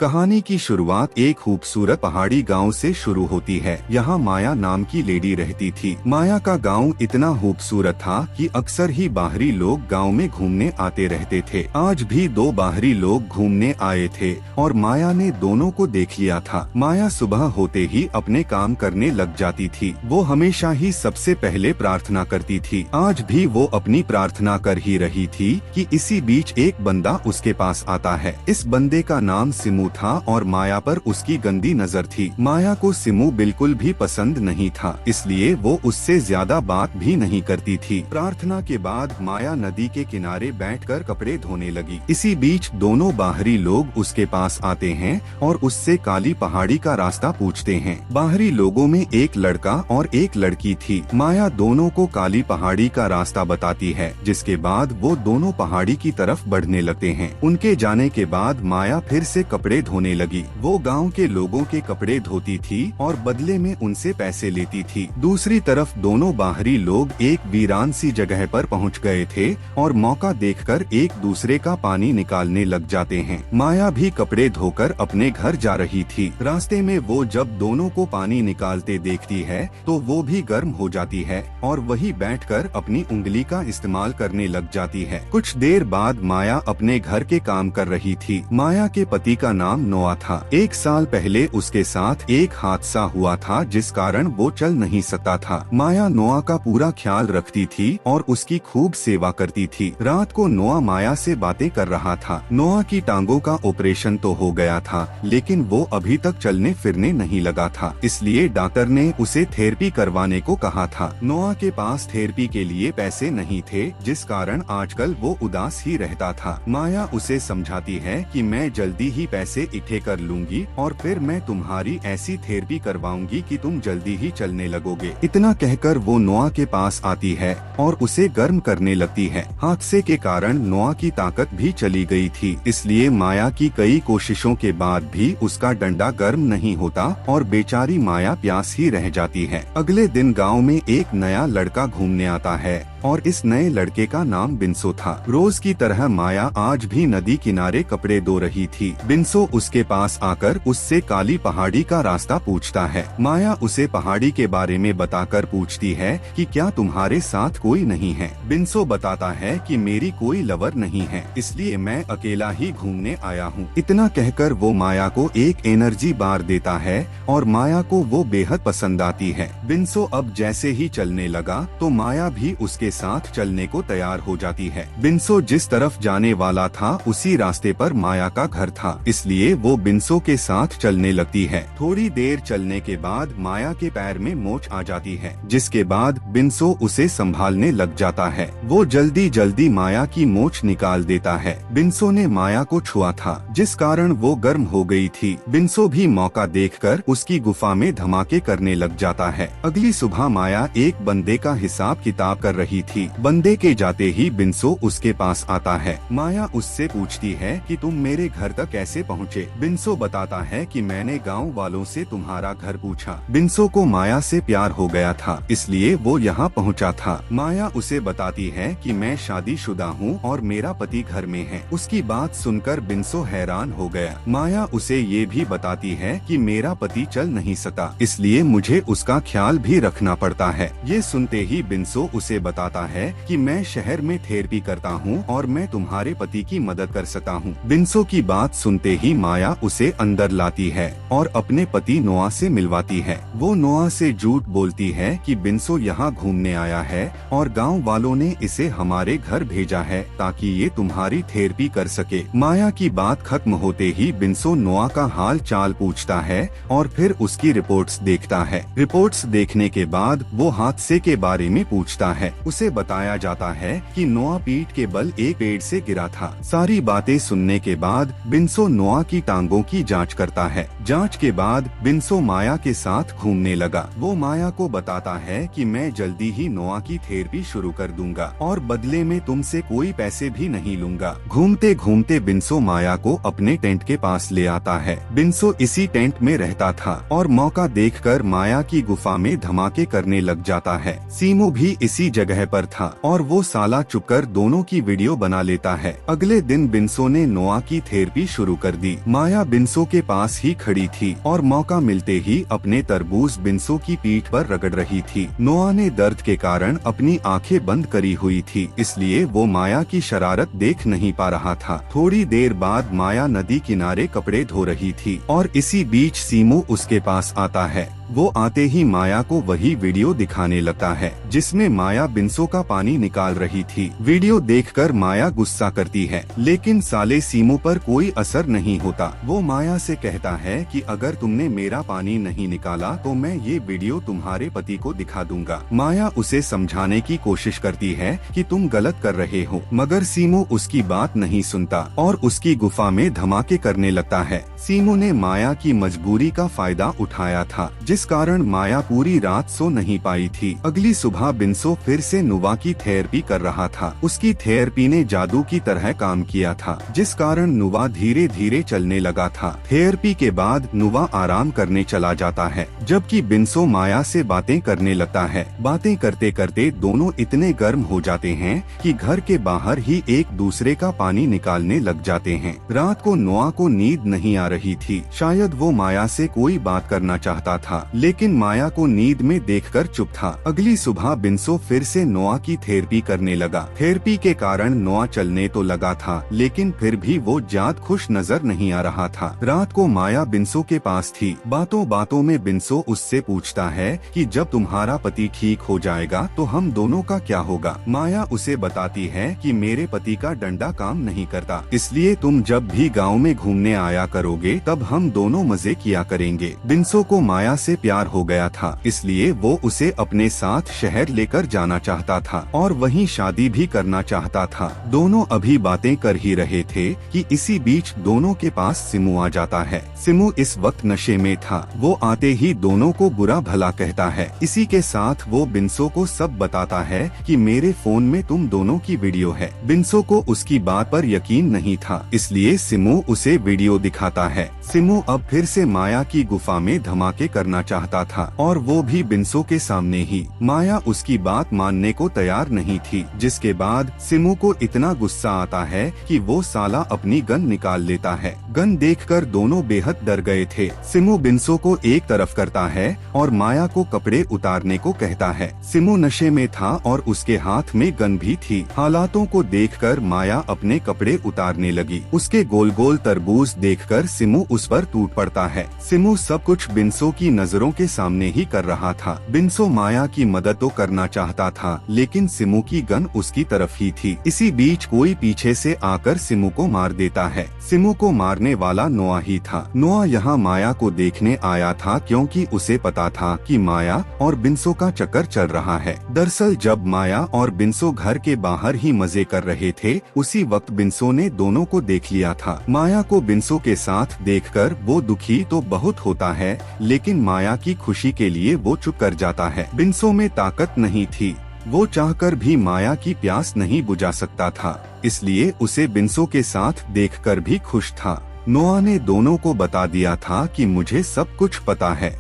कहानी की शुरुआत एक खूबसूरत पहाड़ी गांव से शुरू होती है। यहाँ माया नाम की लेडी रहती थी। माया का गांव इतना खूबसूरत था कि अक्सर ही बाहरी लोग गांव में घूमने आते रहते थे। आज भी दो बाहरी लोग घूमने आए थे और माया ने दोनों को देख लिया था। माया सुबह होते ही अपने काम करने लग जाती थी। वो हमेशा ही सबसे पहले प्रार्थना करती थी। आज भी वो अपनी प्रार्थना कर ही रही थी कि इसी बीच एक बंदा उसके पास आता है। इस बंदे का नाम सिमू था और माया पर उसकी गंदी नजर थी। माया को सिमू बिल्कुल भी पसंद नहीं था, इसलिए वो उससे ज्यादा बात भी नहीं करती थी। प्रार्थना के बाद माया नदी के किनारे बैठकर कपड़े धोने लगी। इसी बीच दोनों बाहरी लोग उसके पास आते हैं और उससे काली पहाड़ी का रास्ता पूछते हैं। बाहरी लोगों में एक लड़का और एक लड़की थी। माया दोनों को काली पहाड़ी का रास्ता बताती है, जिसके बाद वो दोनों पहाड़ी की तरफ बढ़ने लगते हैं। उनके जाने के बाद माया फिर से कपड़े धोने लगी। वो गांव के लोगों के कपड़े धोती थी और बदले में उनसे पैसे लेती थी। दूसरी तरफ दोनों बाहरी लोग एक वीरान सी जगह पर पहुंच गए थे और मौका देखकर एक दूसरे का पानी निकालने लग जाते हैं। माया भी कपड़े धोकर अपने घर जा रही थी। रास्ते में वो जब दोनों को पानी निकालते देखती है तो वो भी गर्म हो जाती है और वही बैठकर अपनी उंगली का इस्तेमाल करने लग जाती है। कुछ देर बाद माया अपने घर के काम कर रही थी। माया के पति का नाम नोआ था। एक साल पहले उसके साथ एक हादसा हुआ था, जिस कारण वो चल नहीं सकता था। माया नोआ का पूरा ख्याल रखती थी और उसकी खूब सेवा करती थी। रात को नोआ माया से बातें कर रहा था। नोआ की टांगों का ऑपरेशन तो हो गया था, लेकिन वो अभी तक चलने फिरने नहीं लगा था, इसलिए डॉक्टर ने उसे थेरेपी करवाने को कहा था। नोआ के पास थेरेपी के लिए पैसे नहीं थे, जिस कारण आजकल वो उदास ही रहता था। माया उसे समझाती है कि मैं जल्दी ही पैसे इकट्ठे कर लूंगी और फिर मैं तुम्हारी ऐसी थेरेपी करवाऊंगी कि तुम जल्दी ही चलने लगोगे। इतना कहकर वो नोआ के पास आती है और उसे गर्म करने लगती है। हादसे के कारण नोआ की ताकत भी चली गई थी, इसलिए माया की कई कोशिशों के बाद भी उसका डंडा गर्म नहीं होता और बेचारी माया प्यास ही रह जाती है। अगले दिन गाँव में एक नया लड़का घूमने आता है और इस नए लड़के का नाम बिंसो था। रोज की तरह माया आज भी नदी किनारे कपड़े धो रही थी। बिंसो उसके पास आकर उससे काली पहाड़ी का रास्ता पूछता है। माया उसे पहाड़ी के बारे में बताकर पूछती है कि क्या तुम्हारे साथ कोई नहीं है। बिंसो बताता है कि मेरी कोई लवर नहीं है, इसलिए मैं अकेला ही घूमने आया हूँ। इतना कहकर वो माया को एक एनर्जी बार देता है और माया को वो बेहद पसंद आती है। बिंसो अब जैसे ही चलने लगा तो माया भी उसके साथ चलने को तैयार हो जाती है। बिंसो जिस तरफ जाने वाला था उसी रास्ते पर माया का घर था, इसलिए वो बिंसो के साथ चलने लगती है। थोड़ी देर चलने के बाद माया के पैर में मोच आ जाती है, जिसके बाद बिंसो उसे संभालने लग जाता है। वो जल्दी जल्दी माया की मोच निकाल देता है। बिंसो ने माया को छुआ था, जिस कारण वो गर्म हो गई थी। बिंसो भी मौका देखकर उसकी गुफा में धमाके करने लग जाता है। अगली सुबह माया एक बंदे का हिसाब किताब कर रही थी। बंदे के जाते ही बिंसो उसके पास आता है। माया उससे पूछती है कि तुम मेरे घर तक कैसे पहुँचे। बिंसो बताता है कि मैंने गांव वालों से तुम्हारा घर पूछा। बिंसो को माया से प्यार हो गया था, इसलिए वो यहाँ पहुँचा था। माया उसे बताती है कि मैं शादीशुदा हूँ और मेरा पति घर में है। उसकी बात सुनकर बिंसो हैरान हो गया। माया उसे ये भी बताती है कि मेरा पति चल नहीं सकता, इसलिए मुझे उसका ख्याल भी रखना पड़ता है। ये सुनते ही बिंसो उसे बताता है कि मैं शहर में थेरेपी करता हूँ और मैं तुम्हारे पति की मदद कर सकता हूँ। बिंसो की बात सुनते ही माया उसे अंदर लाती है और अपने पति नोआ से मिलवाती है। वो नोआ से झूठ बोलती है कि बिंसो यहाँ घूमने आया है और गांव वालों ने इसे हमारे घर भेजा है ताकि ये तुम्हारी थेरेपी कर सके। माया की बात खत्म होते ही बिंसो नोआ का हाल चाल पूछता है और फिर उसकी रिपोर्ट्स देखता है। रिपोर्ट्स देखने के बाद वो हादसे के बारे में पूछता है। उसे बताया जाता है कि नोआ पीठ के बल एक पेड़ से गिरा था। सारी बातें सुनने के बाद बिंसो नोआ की टांगों की जांच करता है। जांच के बाद बिंसो माया के साथ घूमने लगा। वो माया को बताता है कि मैं जल्दी ही नोआ की थेरेपी शुरू कर दूंगा और बदले में तुमसे कोई पैसे भी नहीं लूंगा। घूमते घूमते बिंसो माया को अपने टेंट के पास ले आता है। बिंसो इसी टेंट में रहता था और मौका देखकर माया की गुफा में धमाके करने लग जाता है। सीमो भी इसी जगह पर था और वो साला चुपकर दोनों की वीडियो बना लेता है। अगले दिन बिन्सो ने नोआ की थेरेपी शुरू कर दी। माया बिन्सो के पास ही खड़ी थी और मौका मिलते ही अपने तरबूज बिन्सो की पीठ पर रगड़ रही थी। नोआ ने दर्द के कारण अपनी आंखें बंद करी हुई थी, इसलिए वो माया की शरारत देख नहीं पा रहा था। थोड़ी देर बाद माया नदी किनारे कपड़े धो रही थी और इसी बीच सीमो उसके पास आता है। वो आते ही माया को वही वीडियो दिखाने लगता है जिसमें माया बिन्सो का पानी निकाल रही थी। वीडियो देखकर माया गुस्सा करती है, लेकिन साले सीमो पर कोई असर नहीं होता। वो माया से कहता है कि अगर तुमने मेरा पानी नहीं निकाला तो मैं ये वीडियो तुम्हारे पति को दिखा दूंगा। माया उसे समझाने की कोशिश करती है कि तुम गलत कर रहे हो, मगर सीमो उसकी बात नहीं सुनता और उसकी गुफा में धमाके करने लगता है। सीमो ने माया की मजबूरी का फायदा उठाया था, जिस कारण माया पूरी रात सो नहीं पाई थी। अगली सुबह बिन्सो फिर से नुवा की थेरेपी कर रहा था। उसकी थेरेपी ने जादू की तरह काम किया था, जिस कारण नुवा धीरे धीरे चलने लगा था। थेरेपी के बाद नुवा आराम करने चला जाता है, जबकि बिन्सो माया से बातें करने लगता है। बातें करते करते दोनों इतने गर्म हो जाते हैं कि घर के बाहर ही एक दूसरे का पानी निकालने लग जाते हैं। रात को नुवा को नींद नहीं आ रही थी। शायद वो माया से कोई बात करना चाहता था, लेकिन माया को नींद में देखकर चुप था। अगली सुबह बिन्सो फिर से नोआ की थेरेपी करने लगा। थेरेपी के कारण नोआ चलने तो लगा था, लेकिन फिर भी वो ज्यादा खुश नजर नहीं आ रहा था। रात को माया बिन्सो के पास थी। बातों बातों में बिन्सो उससे पूछता है कि जब तुम्हारा पति ठीक हो जाएगा तो हम दोनों का क्या होगा। माया उसे बताती है कि मेरे पति का डंडा काम नहीं करता, इसलिए तुम जब भी गाँव में घूमने आया करोगे तब हम दोनों मजे किया करेंगे। बिन्सो को माया से प्यार हो गया था, इसलिए वो उसे अपने साथ शहर लेकर जाना चाहता था और वहीं शादी भी करना चाहता था। दोनों अभी बातें कर ही रहे थे कि इसी बीच दोनों के पास सिमू आ जाता है। सिमू इस वक्त नशे में था। वो आते ही दोनों को बुरा भला कहता है। इसी के साथ वो बिन्सो को सब बताता है कि मेरे फोन में तुम दोनों की वीडियो है। बिन्सो को उसकी बात पर यकीन नहीं था, इसलिए सिमू उसे वीडियो दिखाता है। सिमू अब फिर से माया की गुफा में धमाके करना चाहता था और वो भी बिन्सो के सामने ही। माया उसकी बात मानने को तैयार नहीं थी, जिसके बाद सिमू को इतना गुस्सा आता है कि वो साला अपनी गन निकाल लेता है। गन देखकर दोनों बेहद डर गए थे। सिमू बिन्सो को एक तरफ करता है और माया को कपड़े उतारने को कहता है। सिमू नशे में था और उसके हाथ में गन भी थी। हालातों को देखकर माया अपने कपड़े उतारने लगी। उसके गोल गोल तरबूज देखकर सिमू उस पर टूट पड़ता है। सिमू सब कुछ बिन्सो की नजरों के सामने ही कर रहा था। बिन्सो माया की मदद तो करना चाहता था, लेकिन सिमू की गन उसकी तरफ ही थी। इसी बीच कोई पीछे से आकर सिमू को मार देता है। सिमू को मारने वाला नोआ ही था। नोआ यहाँ माया को देखने आया था क्योंकि उसे पता था कि माया और बिन्सो का चक्कर चल रहा है। दरअसल जब माया और बिन्सो घर के बाहर ही मजे कर रहे थे, उसी वक्त बिन्सो ने दोनों को देख लिया था। माया को बिन्सो के साथ देखकर वो दुखी तो बहुत होता है, लेकिन माया की खुशी के लिए वो चुप कर जाता है। बिन्सो में ताकत नहीं थी, वो चाहकर भी माया की प्यास नहीं बुझा सकता था, इसलिए उसे बिन्सो के साथ देखकर भी खुश था। नोआ ने दोनों को बता दिया था कि मुझे सब कुछ पता है,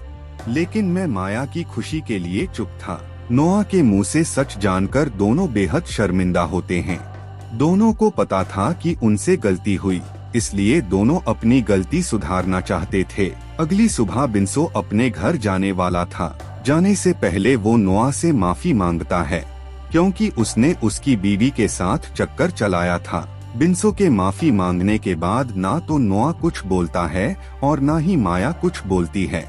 लेकिन मैं माया की खुशी के लिए चुप था। नोआ के मुंह से सच जानकर दोनों बेहद शर्मिंदा होते हैं। दोनों को पता था कि उनसे गलती हुई, इसलिए दोनों अपनी गलती सुधारना चाहते थे। अगली सुबह बिन्सो अपने घर जाने वाला था। जाने से पहले वो नोआ से माफी मांगता है, क्योंकि उसने उसकी बीवी के साथ चक्कर चलाया था। बिन्सो के माफी मांगने के बाद ना तो नोआ कुछ बोलता है और ना ही माया कुछ बोलती है।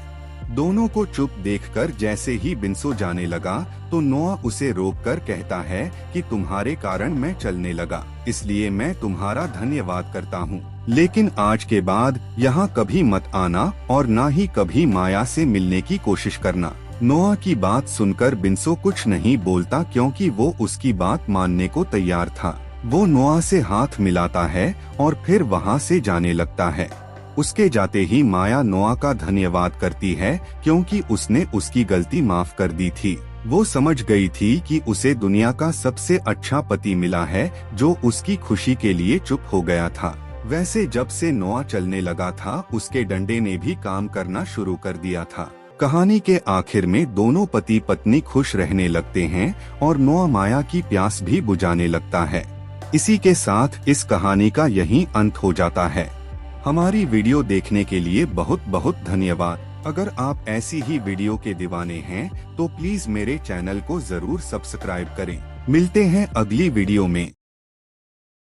दोनों को चुप देखकर जैसे ही बिन्सो जाने लगा तो नोआ उसे रोककर कहता है कि तुम्हारे कारण मैं चलने लगा, इसलिए मैं तुम्हारा धन्यवाद करता हूँ, लेकिन आज के बाद यहाँ कभी मत आना और ना ही कभी माया से मिलने की कोशिश करना। नोआ की बात सुनकर बिन्सो कुछ नहीं बोलता, क्योंकि वो उसकी बात मानने को तैयार था। वो नोआ से हाथ मिलाता है और फिर वहाँ से जाने लगता है। उसके जाते ही माया नोआ का धन्यवाद करती है, क्योंकि उसने उसकी गलती माफ कर दी थी। वो समझ गई थी कि उसे दुनिया का सबसे अच्छा पति मिला है, जो उसकी खुशी के लिए चुप हो गया था। वैसे जब से नोआ चलने लगा था, उसके डंडे ने भी काम करना शुरू कर दिया था। कहानी के आखिर में दोनों पति पत्नी खुश रहने लगते हैं और नौ माया की प्यास भी बुझाने लगता है। इसी के साथ इस कहानी का यही अंत हो जाता है। हमारी वीडियो देखने के लिए बहुत बहुत धन्यवाद। अगर आप ऐसी ही वीडियो के दीवाने हैं तो प्लीज मेरे चैनल को जरूर सब्सक्राइब करें। मिलते हैं अगली वीडियो में।